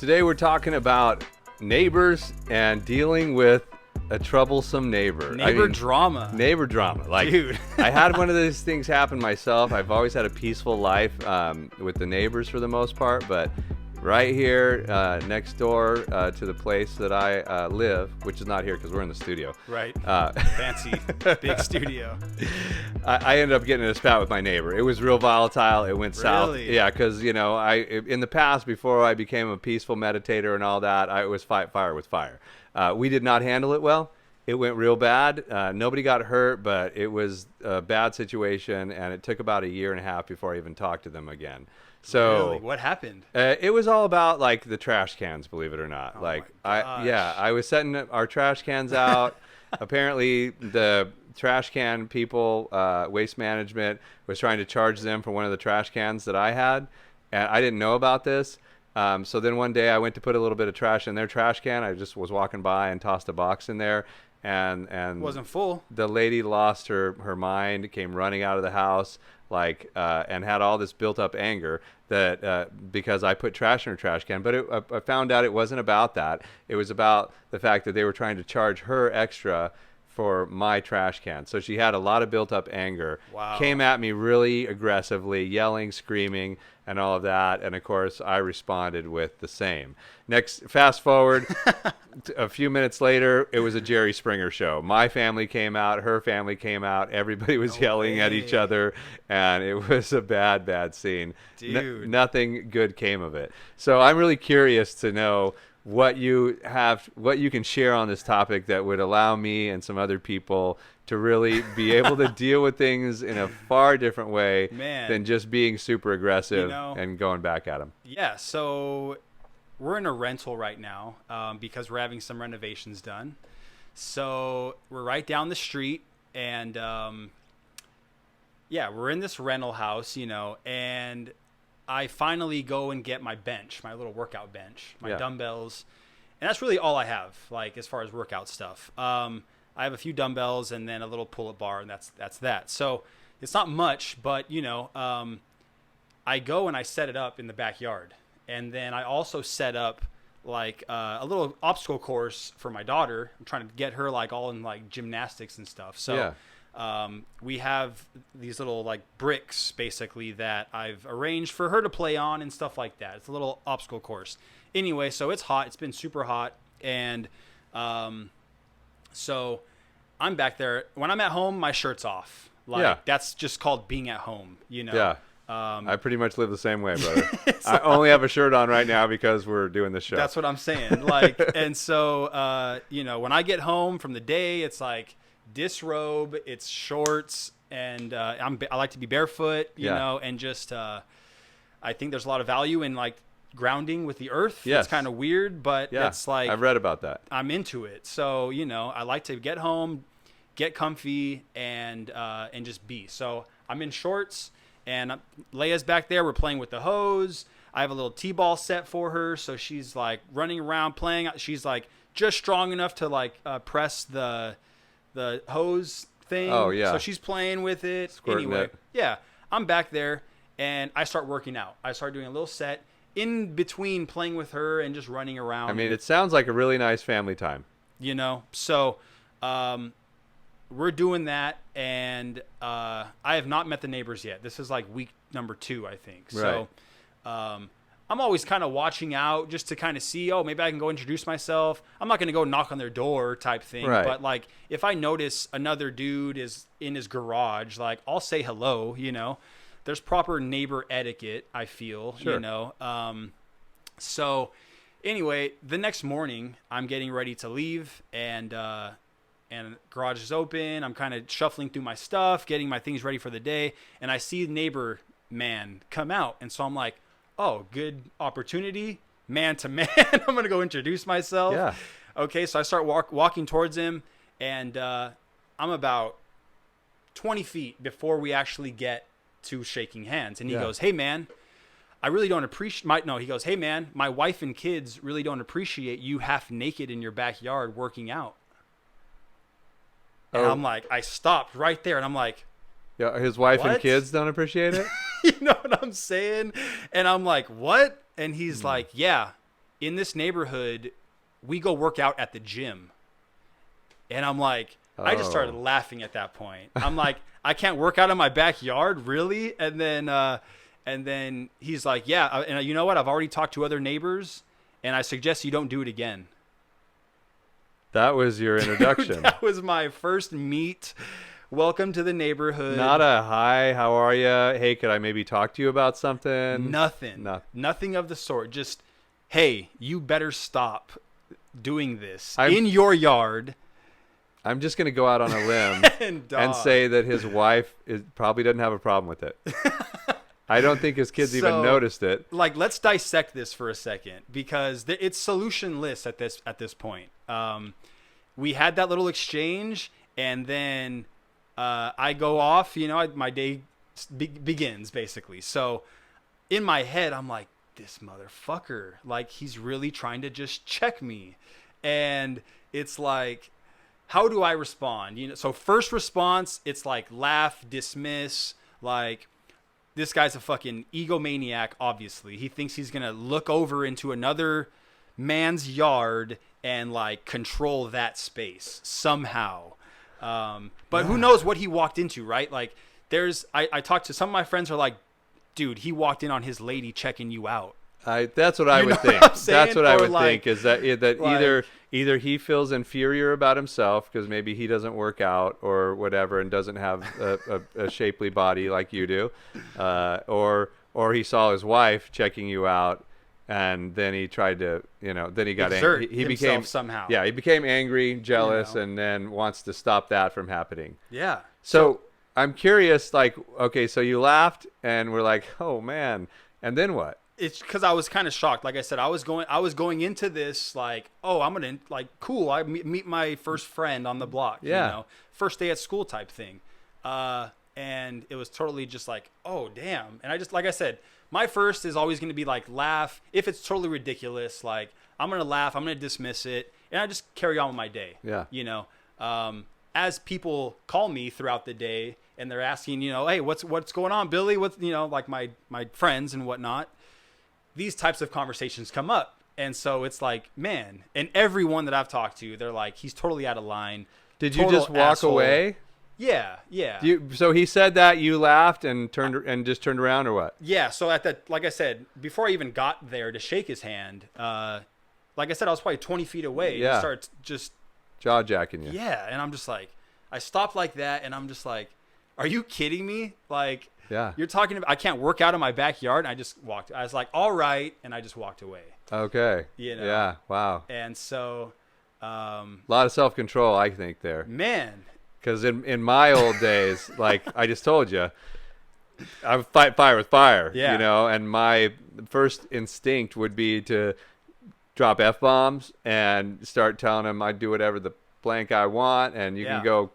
Today we're talking about neighbors and dealing with a troublesome neighbor. Drama. Neighbor drama. Like, dude. I had one of those things happen myself. I've always had a peaceful life with the neighbors for the most part, but right here next door to the place that I live, which is not here because we're in the studio. Right. Fancy. Big studio. I ended up getting in a spat with my neighbor. It was real volatile. It went south. Really? Yeah, because, in the past, before I became a peaceful meditator and all that, I was fight fire with fire. We did not handle it well. It went real bad. Nobody got hurt, but it was a bad situation, and it took about a year and a half before I even talked to them again. So really? What happened? It was all about like the trash cans, believe it or not. Oh I was setting our trash cans out. Apparently, the trash can people, Waste Management, was trying to charge them for one of the trash cans that I had, and I didn't know about this. So then one day I went to put a little bit of trash in their trash can. I just was walking by and tossed a box in there, and Wasn't full. The lady lost her mind, came running out of the house, and had all this built up anger that because I put trash in her trash can. But I found out it wasn't about that. It was about the fact that they were trying to charge her extra for my trash can. So she had a lot of built up anger. Wow. Came at me really aggressively, yelling, screaming, and all of that. And of course, I responded with the same. Fast forward, a few minutes later, it was a Jerry Springer show. My family came out, her family came out, everybody was yelling at each other, and it was a bad, bad scene. Dude. Nothing good came of it. So I'm really curious to know what you can share on this topic that would allow me and some other people to really be able to deal with things in a far different way than just being super aggressive and going back at them. Yeah, so we're in a rental right now because we're having some renovations done. So we're right down the street, and we're in this rental house, and I finally go and get my bench, my little workout bench, my dumbbells. And that's really all I have, like, as far as workout stuff. I have a few dumbbells and then a little pull-up bar, and that's that. So it's not much, but, I go and I set it up in the backyard. And then I also set up, like, a little obstacle course for my daughter. I'm trying to get her, like, all in, like, gymnastics and stuff. So we have these little like bricks basically that I've arranged for her to play on and stuff like that. It's a little obstacle course. Anyway, so it's hot. It's been super hot. And so I'm back there. When I'm at home, my shirt's off. That's just called being at home, Yeah. I pretty much live the same way, brother. I only have a shirt on right now because we're doing this show. That's what I'm saying. And so, when I get home from the day, it's like disrobe, it's shorts, and I like to be barefoot, and just I think there's a lot of value in like grounding with the earth. Yes. It's kind of weird, but it's like I've read about that. I'm into it. So I like to get home, get comfy, and just be. So I'm in shorts, and Leia's back there. We're playing with the hose. I have a little t-ball set for her, so she's like running around playing. She's like just strong enough to like press the hose thing. Oh, yeah. So she's playing with it. Squirting anyway, it. Yeah. I'm back there, and I start working out. I start doing a little set in between playing with her and just running around. I mean, it sounds like a really nice family time. So we're doing that, and I have not met the neighbors yet. This is like week number 2, I think. Right. So I'm always kind of watching out just to kind of see, maybe I can go introduce myself. I'm not going to go knock on their door type thing. Right. But like if I notice another dude is in his garage, like I'll say hello, There's proper neighbor etiquette, I feel, Sure. So anyway, the next morning I'm getting ready to leave, and garage is open. I'm kind of shuffling through my stuff, getting my things ready for the day, and I see neighbor man come out. And so I'm like, oh, good opportunity, man to man. I'm going to go introduce myself. Yeah. Okay, so I start walking towards him, and I'm about 20 feet before we actually get to shaking hands. And he goes, hey, man, I really don't appreciate he goes, hey, man, my wife and kids really don't appreciate you half naked in your backyard working out. And I'm like, I stopped right there, and I'm like, yeah, his wife what? And kids don't appreciate it? You know what I'm saying? And I'm like, what? And he's like, yeah, in this neighborhood, we go work out at the gym. And I'm like, I just started laughing at that point. I'm like, I can't work out in my backyard, really? And then he's like, yeah. And you know what? I've already talked to other neighbors, and I suggest you don't do it again. That was your introduction. That was my first meet. Welcome to the neighborhood. Not a hi, how are you? Hey, could I maybe talk to you about something? Nothing of the sort. Just, hey, you better stop doing this in your yard. I'm just going to go out on a limb and say that his wife probably doesn't have a problem with it. I don't think his kids even noticed it. Like, let's dissect this for a second, because it's solutionless at this point. We had that little exchange, and then I go off. My day begins, basically. So in my head, I'm like, this motherfucker, like, he's really trying to just check me. And it's like, how do I respond? So first response, it's like laugh, dismiss, like, this guy's a fucking egomaniac, obviously. He thinks he's going to look over into another man's yard and, like, control that space somehow. But who knows what he walked into, right? Like, I talked to some of my friends who are like, dude, he walked in on his lady checking you out. That's what I would think. That's what I would think, is that either he feels inferior about himself because maybe he doesn't work out or whatever and doesn't have a shapely body like you do, or he saw his wife checking you out, and then he tried to, then he got angry. He became somehow. Yeah, he became angry, jealous, and then wants to stop that from happening. Yeah. So I'm curious, like, okay, so you laughed and we're like, oh man, and then what? It's because I was kind of shocked. Like I said, I was going into this like, oh, I'm gonna, like, cool. I meet my first friend on the block. Yeah. First day at school type thing, and it was totally just like, oh damn. And I just, like I said, my first is always gonna be like laugh. If it's totally ridiculous, like, I'm gonna laugh. I'm gonna dismiss it, and I just carry on with my day. Yeah. As people call me throughout the day and they're asking, hey, what's going on, Billy? What's, like my friends and whatnot. These types of conversations come up. And so it's like, man, and everyone that I've talked to, they're like, he's totally out of line. Did you just walk away? Yeah. So he said that, you laughed and just turned around, or what? Yeah. So like I said, before I even got there to shake his hand, like I said, I was probably 20 feet away. Yeah. And starts just jaw jacking you. Yeah. And I'm just like, I stopped like that, and I'm just like, are you kidding me? Like, yeah, you're talking about, I can't work out in my backyard. And I just walked. I was like, all right. And I just walked away. Okay. Yeah. Wow. And so, a lot of self-control, I think, there. Man. Because in my old days, like I just told you, I would fight fire with fire, and my first instinct would be to drop F-bombs and start telling them I'd do whatever the blank I want, and you can go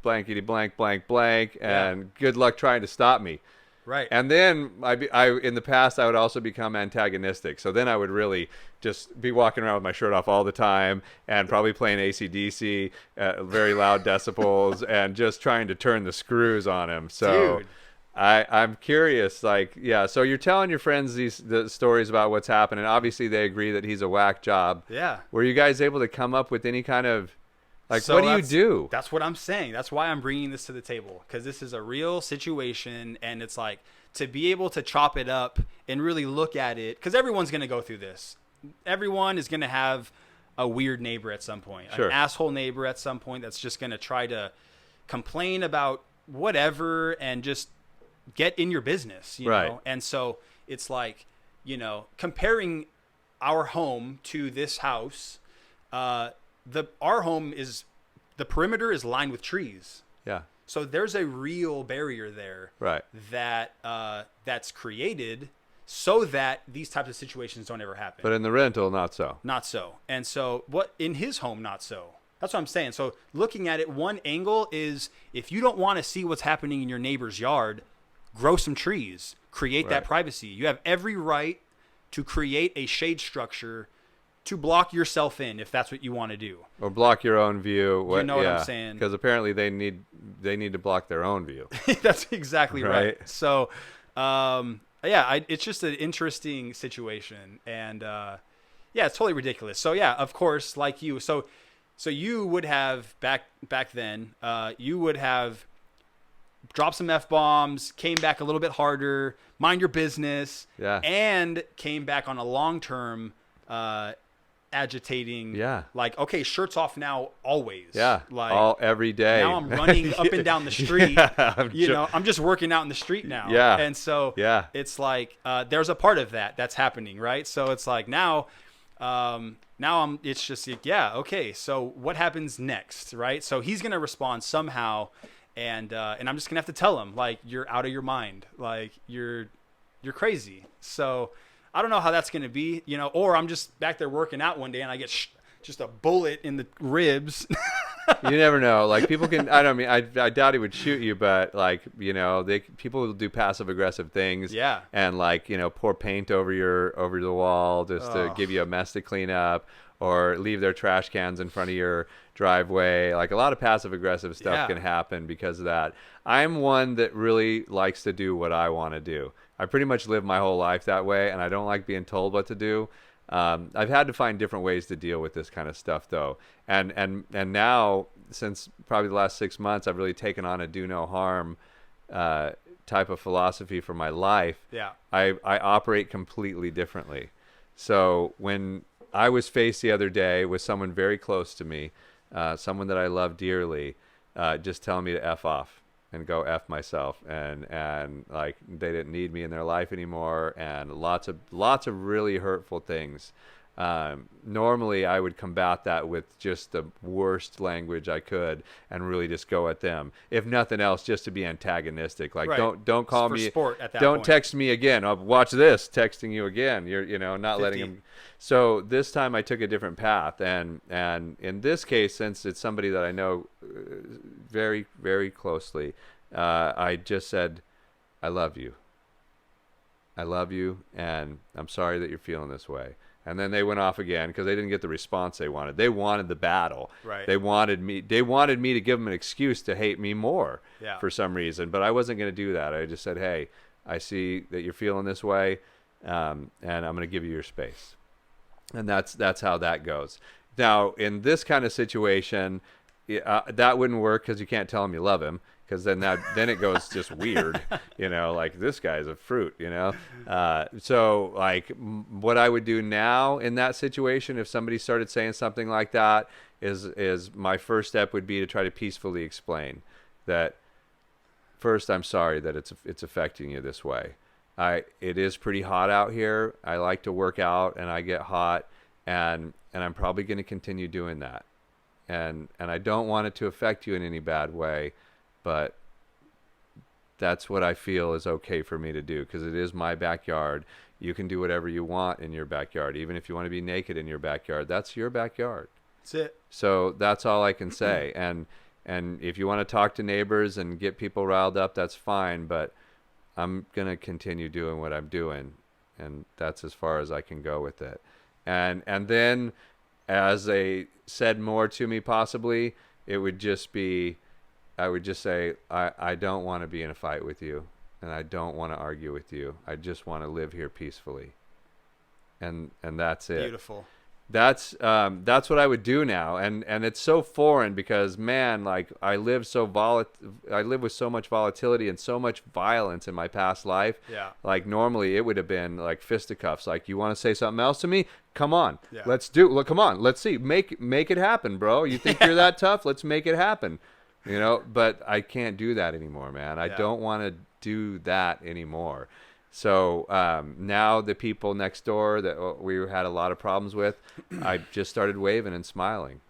blankety blank blank blank, and good luck trying to stop me. Right. And then I in the past I would also become antagonistic. So then I would really just be walking around with my shirt off all the time and probably playing AC/DC at very loud decibels and just trying to turn the screws on him. So dude. I'm curious, like, yeah. So you're telling your friends the stories about what's happening. Obviously they agree that he's a whack job. Yeah. Were you guys able to come up with any kind of, like, so what do you do? That's what I'm saying. That's why I'm bringing this to the table, because this is a real situation, and it's like, to be able to chop it up and really look at it, because everyone's going to go through this. Everyone is going to have a weird neighbor at some point, sure. An asshole neighbor at some point that's just going to try to complain about whatever and just get in your business, you know? And so it's like, comparing our home to this house, our home is, the perimeter is lined with trees. Yeah. So there's a real barrier there. Right. That's created so that these types of situations don't ever happen. But in the rental, not so. Not so. And so in his home, not so. That's what I'm saying. So looking at it, one angle is, if you don't want to see what's happening in your neighbor's yard, grow some trees, create that privacy. You have every right to create a shade structure to block yourself in, if that's what you want to do, or block your own view. You know what I'm saying? Because apparently they need to block their own view. That's exactly right. So, it's just an interesting situation, and Yeah, it's totally ridiculous. So yeah, of course, like you. So you would have back then, you would have dropped some F-bombs, came back a little bit harder, mind your business, Yeah. and came back on a long-term agitating, Yeah. like, okay, shirts off now always. Yeah. Like every day. now I'm running up and down the street. Yeah, I'm just working out in the street now. Yeah. And so Yeah. it's like there's a part of that's happening, right? So it's like now it's just like, yeah, okay, so what happens next, right? So he's gonna respond somehow, and I'm just gonna have to tell him, like, you're out of your mind, like you're crazy. So I don't know how that's gonna be, or I'm just back there working out one day and I get just a bullet in the ribs. You never know. Like, people can, I doubt he would shoot you, but like, people will do passive aggressive things. Yeah. And like, pour paint over the wall just to give you a mess to clean up, or leave their trash cans in front of your driveway. Like, a lot of passive aggressive stuff can happen because of that. I'm one that really likes to do what I want to do. I pretty much live my whole life that way, and I don't like being told what to do. I've had to find different ways to deal with this kind of stuff, though. And now, since probably the last 6 months, I've really taken on a do no harm type of philosophy for my life. Yeah. I operate completely differently. So when I was faced the other day with someone very close to me, someone that I love dearly, just telling me to F off and go F myself, and like, they didn't need me in their life anymore, and lots of really hurtful things. Normally I would combat that with just the worst language I could and really just go at them, if nothing else, just to be antagonistic. Like, right. don't call for me, sport at that don't point. text me again. I'll watch this, texting you again. You're not 50. letting them. So this time I took a different path, and in this case, since it's somebody that I know very, very closely, I just said, I love you, and I'm sorry that you're feeling this way. And then they went off again because they didn't get the response they wanted. They wanted the battle. Right. They wanted me to give them an excuse to hate me more for some reason. But I wasn't going to do that. I just said, hey, I see that you're feeling this way, and I'm going to give you your space. And that's how that goes. Now, in this kind of situation, that wouldn't work because you can't tell him you love him. Because then it goes just weird, like, this guy's a fruit, So like, what I would do now in that situation, if somebody started saying something like that, is my first step would be to try to peacefully explain that, first, I'm sorry that it's affecting you this way. It is pretty hot out here. I like to work out and I get hot, and I'm probably going to continue doing that, and I don't want it to affect you in any bad way. But that's what I feel is okay for me to do, because it is my backyard. You can do whatever you want in your backyard. Even if you want to be naked in your backyard, that's your backyard. That's it. So that's all I can say. And if you want to talk to neighbors and get people riled up, that's fine. But I'm going to continue doing what I'm doing. And that's as far as I can go with it. And then, as they said more to me, possibly, it would just be, I would just say, I don't want to be in a fight with you, and I don't want to argue with you. I just want to live here peacefully. And that's it. Beautiful. That's what I would do now. And it's so foreign because, man, like, I live with so much volatility and so much violence in my past life. Yeah. Like, normally it would have been like fisticuffs. Like, you want to say something else to me? Come on. Yeah. Come on. Let's see. Make it happen, bro. You think you're that tough? Let's make it happen. But I can't do that anymore, man. I don't want to do that anymore. So now the people next door that we had a lot of problems with, I just started waving and smiling.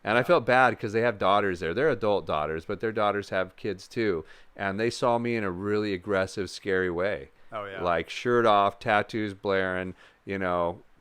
And I felt bad because they have daughters there. They're adult daughters, but their daughters have kids too. And they saw me in a really aggressive, scary way. Oh, yeah. Like, shirt off, tattoos blaring,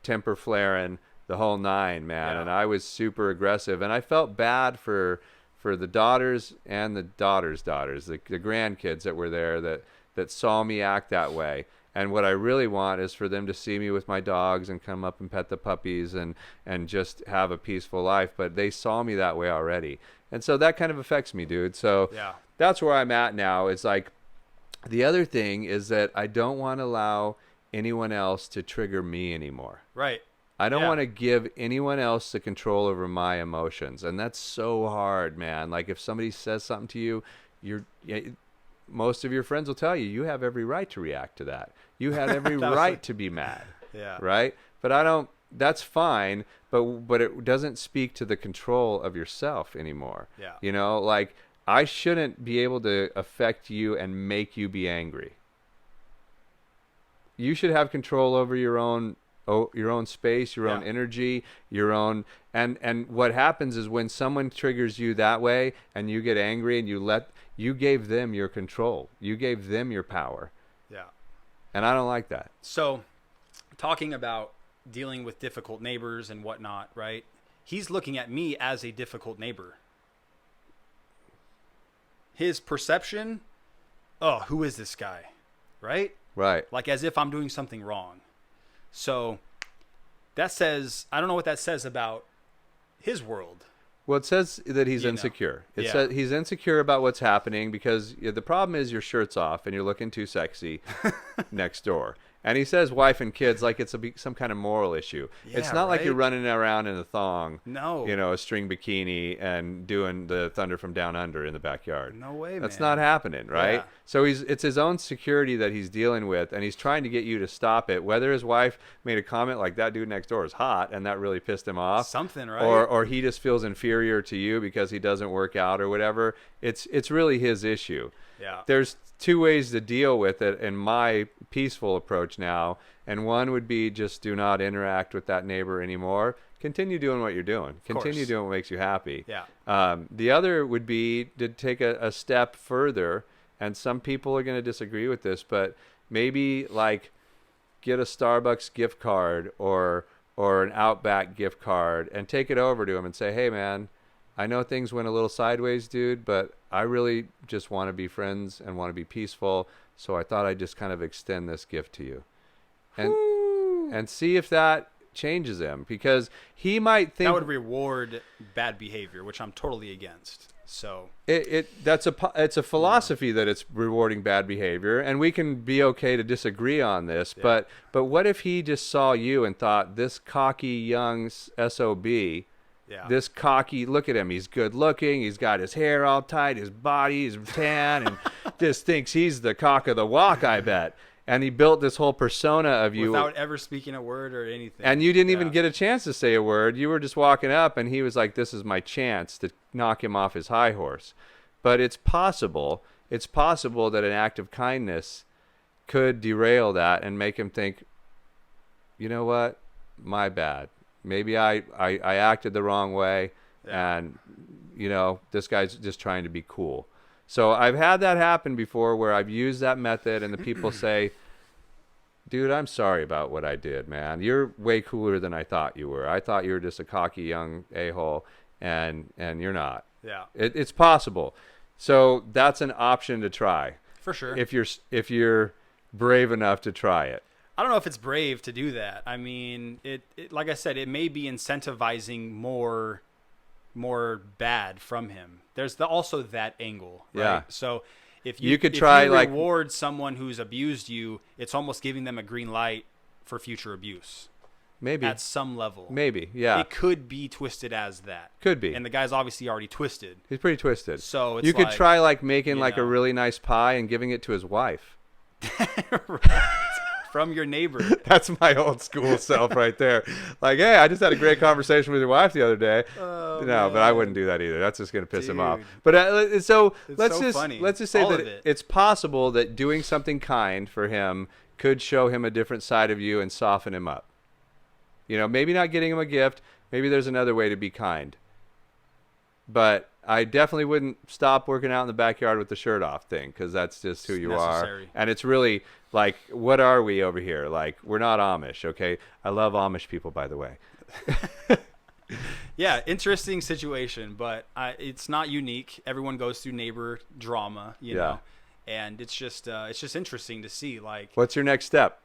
temper flaring, the whole nine, man. Yeah. And I was super aggressive. And I felt bad for the daughters and the daughters' daughters, the grandkids that were there that saw me act that way. And what I really want is for them to see me with my dogs and come up and pet the puppies and just have a peaceful life. But they saw me that way already. And so that kind of affects me, dude. So that's where I'm at now. It's like, the other thing is that I don't want to allow anyone else to trigger me anymore. Right. I don't Yeah. want to give anyone else the control over my emotions. And that's so hard, man. Like if somebody says something to you, most of your friends will tell you, you have every right to react to that. You had every right to be mad. Yeah. Right? But I don't, that's fine, but it doesn't speak to the control of yourself anymore. Yeah. You know, like I shouldn't be able to affect you and make you be angry. You should have control over your own space, your own energy, your own and what happens is when someone triggers you that way and you get angry and you gave them your control. You gave them your power. Yeah. And I don't like that. So, talking about dealing with difficult neighbors and whatnot, right? He's looking at me as a difficult neighbor. His perception, oh, who is this guy? Right? Right. Like as if I'm doing something wrong. So that says, I don't know what that says about his world. Well, it says that he's insecure. It says he's insecure about what's happening because the problem is your shirt's off and you're looking too sexy next door. And he says wife and kids like it's some kind of moral issue. Yeah, it's not like you're running around in a thong, no, a string bikini and doing the Thunder from Down Under in the backyard. No way, man. That's not happening, right? Yeah. So it's his own security that he's dealing with, and he's trying to get you to stop it. Whether his wife made a comment like that dude next door is hot, and that really pissed him off, something, right? Or he just feels inferior to you because he doesn't work out or whatever. It's really his issue. Yeah. There's two ways to deal with it in my peaceful approach now, and one would be just do not interact with that neighbor anymore. Continue doing what you're doing. Continue doing what makes you happy. Yeah. The other would be to take a step further, and some people are going to disagree with this, but maybe like get a Starbucks gift card or an Outback gift card and take it over to him and say, hey, man, I know things went a little sideways, dude, but I really just want to be friends and want to be peaceful. So I thought I'd just kind of extend this gift to you and see if that changes him, because he might think that would reward bad behavior, which I'm totally against. So it's a philosophy that it's rewarding bad behavior, and we can be okay to disagree on this. Yeah. But what if he just saw you and thought this cocky young SOB, this cocky, look at him, he's good looking, he's got his hair all tight, his body is tan, and just thinks he's the cock of the walk, I bet. And he built this whole persona of you without ever speaking a word or anything. And you didn't even get a chance to say a word. You were just walking up, and he was like, this is my chance to knock him off his high horse. But it's possible that an act of kindness could derail that and make him think, you know what, my bad. Maybe I acted the wrong way, and, this guy's just trying to be cool. So I've had that happen before where I've used that method, and the people say, dude, I'm sorry about what I did, man. You're way cooler than I thought you were. I thought you were just a cocky young a-hole, and you're not. Yeah. It's possible. So that's an option to try. For sure. If you're brave enough to try it. I don't know if it's brave to do that. I mean, it like I said, it may be incentivizing more bad from him. There's also that angle, right? Yeah. So if you could try reward someone who's abused you, it's almost giving them a green light for future abuse. Maybe. At some level. Maybe, yeah. It could be twisted as that. Could be. And the guy's obviously already twisted. He's pretty twisted. So it's you could try making a really nice pie and giving it to his wife. From your neighbor. That's my old school self right there. Like, hey, I just had a great conversation with your wife the other day. Oh, no, man. But I wouldn't do that either. That's just going to piss him off. But let's just say that it's possible that doing something kind for him could show him a different side of you and soften him up. Maybe not getting him a gift. Maybe there's another way to be kind. But I definitely wouldn't stop working out in the backyard with the shirt off thing, because that's just who you are. And it's really like, what are we over here? Like, we're not Amish, okay? I love Amish people, by the way. Yeah, interesting situation, but it's not unique. Everyone goes through neighbor drama, you know, and it's just interesting to see. Like, what's your next step?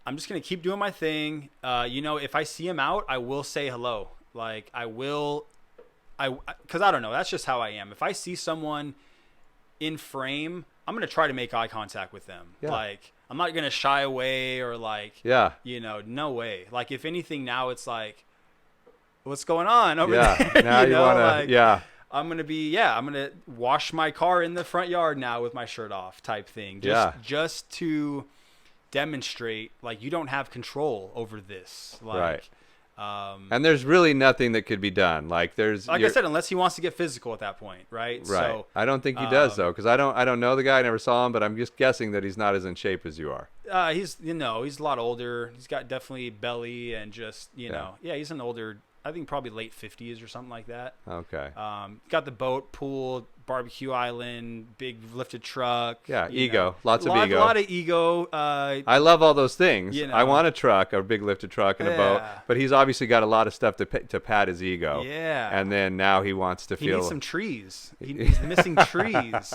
I'm just gonna keep doing my thing. If I see him out, I will say hello. Like, because I don't know. That's just how I am. If I see someone in frame, I'm going to try to make eye contact with them. Yeah. Like, I'm not gonna shy away or like, Yeah. No way. Like if anything, now it's like, what's going on over Yeah. there? Now you want to, like, yeah. I'm gonna wash my car in the front yard now with my shirt off, type thing. Just to demonstrate like you don't have control over this. Like, right. And there's really nothing that could be done. Like I said, unless he wants to get physical at that point, right? Right. So, I don't think he does though, because I don't know the guy. I never saw him, but I'm just guessing that he's not as in shape as you are. He's a lot older. He's got definitely belly and just he's an older. I think probably late 50s or something like that. Okay. Got the boat, pool, barbecue island, big lifted truck. Yeah, ego. Lots of ego. A lot of ego. I love all those things. I want a truck, a big lifted truck and a boat. But he's obviously got a lot of stuff to pat his ego. Yeah. And then now he wants to feel... He needs some trees. He's missing trees.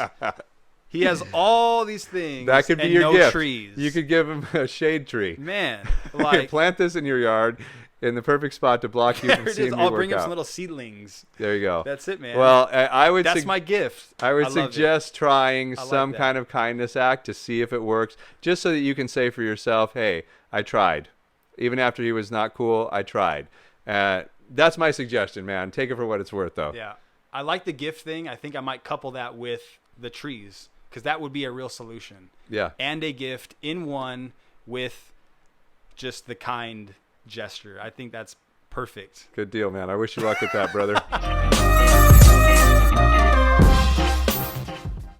He has all these things. That could be and your no gift. Trees. You could give him a shade tree. Man, like plant this in your yard in the perfect spot to block you from seeing me I'll work bring him out. some little seedlings. There you go. That's it, man. Well, I would. That's my gift. I would suggest trying some that. kind of kindness act to see if it works, just so that you can say for yourself, "Hey, I tried." Even after he was not cool, I tried. That's my suggestion, man. Take it for what it's worth, though. Yeah, I like the gift thing. I think I might couple that with the trees, because that would be a real solution. Yeah. And a gift in one with just the kind gesture. I think that's perfect. Good deal, man. I wish you luck with that, brother.